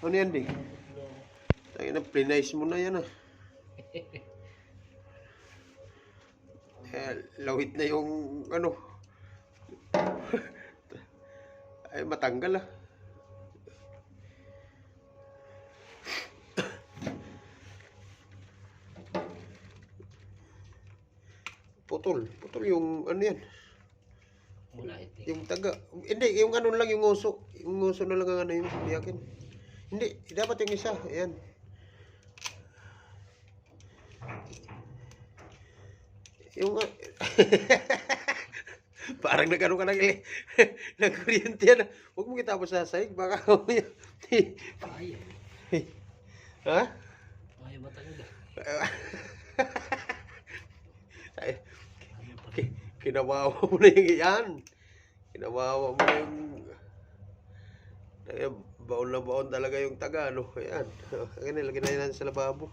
Ano yan, Ding? Ay, na-plenize mo na yan, ah. Lawit na yung, ano. Ay, matanggal, ah. Putol yung, ano yan. Yung taga. Hindi, yung ano lang, yung uso. Yung uso na lang ang ano yung biyakin. Hindi, dapat yung isa. Ayan. Yung parang nagano ka nag-kuryente yan. Huwag mo kitapos sa sahig. Baka ha? Ayaw ba talaga? Kinawawa mo na yung yan. Kinawawa mo na yung baon na baon talaga yung taga, no? Ayan. Lagyan na natin sa lababo.